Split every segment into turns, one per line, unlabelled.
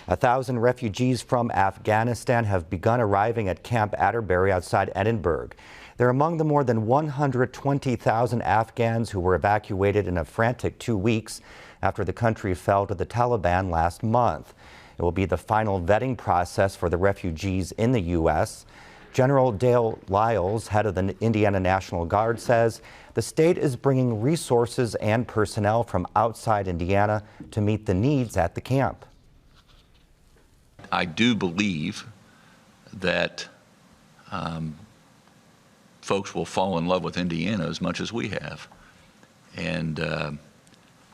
1,000 refugees from Afghanistan have begun arriving at Camp Atterbury outside Edinburgh. They're among the more than 120,000 Afghans who were evacuated in a frantic 2 weeks after the country fell to the Taliban last month. It will be the final vetting process for the refugees in the U.S. General Dale Lyles, head of the Indiana National Guard, says the state is bringing resources and personnel from outside Indiana to meet the needs at the camp.
I do believe that folks will fall in love with Indiana as much as we have. And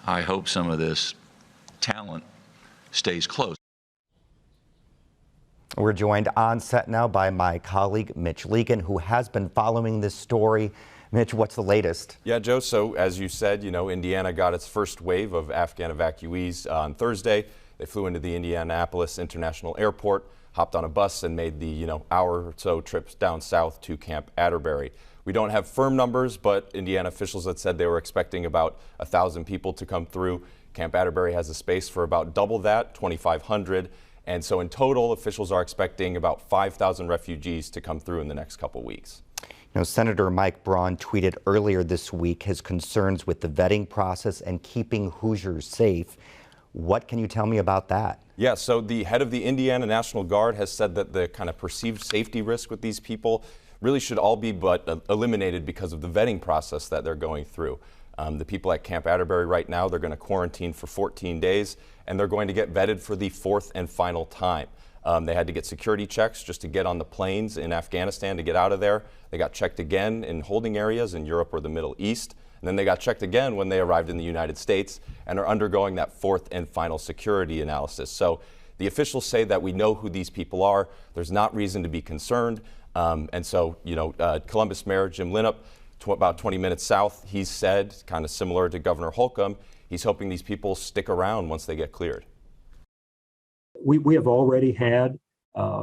I hope some of this talent stays close.
We're joined on set now by my colleague, Mitch Legan, who has been following this story. Mitch, what's the latest?
Yeah, Joe, so as you said, Indiana got its first wave of Afghan evacuees on Thursday. They flew into the Indianapolis International Airport, hopped on a bus, and made the hour or so trips down south to Camp Atterbury. We don't have firm numbers, but Indiana officials had said they were expecting about 1,000 people to come through. Camp Atterbury has a space for about double that, 2,500. And so in total, officials are expecting about 5,000 refugees to come through in the next couple weeks.
Senator Mike Braun tweeted earlier this week his concerns with the vetting process and keeping Hoosiers safe. What can you tell me about that?
Yeah, so the head of the Indiana National Guard has said that the kind of perceived safety risk with these people really should all be eliminated because of the vetting process that they're going through. The people at Camp Atterbury right now, they're going to quarantine for 14 days, and they're going to get vetted for the fourth and final time. They had to get security checks just to get on the planes in Afghanistan to get out of there. They got checked again in holding areas in Europe or the Middle East. And then they got checked again when they arrived in the United States and are undergoing that fourth and final security analysis. So the officials say that we know who these people are. There's not reason to be concerned. And so, Columbus Mayor Jim Linnop, about 20 minutes south, he's said, kind of similar to Governor Holcomb, he's hoping these people stick around once they get cleared.
We have already had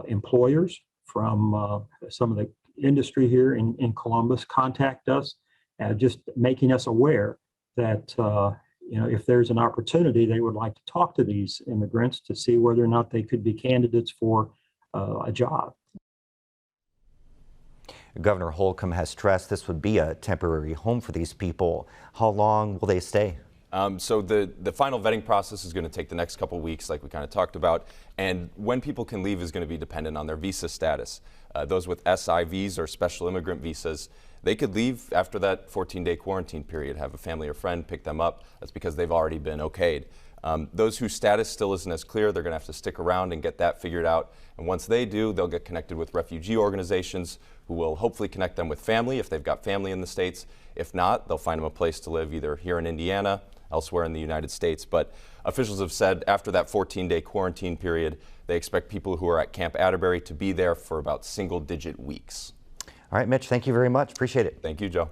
employers from some of the industry here in Columbus contact us, just making us aware that if there's an opportunity, they would like to talk to these immigrants to see whether or not they could be candidates for a job.
Governor Holcomb has stressed this would be a temporary home for these people. How long will they stay?
So the final vetting process is going to take the next couple weeks, like we kind of talked about. And when people can leave is going to be dependent on their visa status. Those with SIVs or special immigrant visas, they could leave after that 14-day quarantine period, have a family or friend pick them up. That's because they've already been okayed. Those whose status still isn't as clear, they're going to have to stick around and get that figured out. And once they do, they'll get connected with refugee organizations who will hopefully connect them with family if they've got family in the States. If not, they'll find them a place to live either here in Indiana, elsewhere in the United States. But officials have said after that 14-day quarantine period, they expect people who are at Camp Atterbury to be there for about single-digit weeks.
All right, Mitch, thank you very much. Appreciate it.
Thank you, Joe.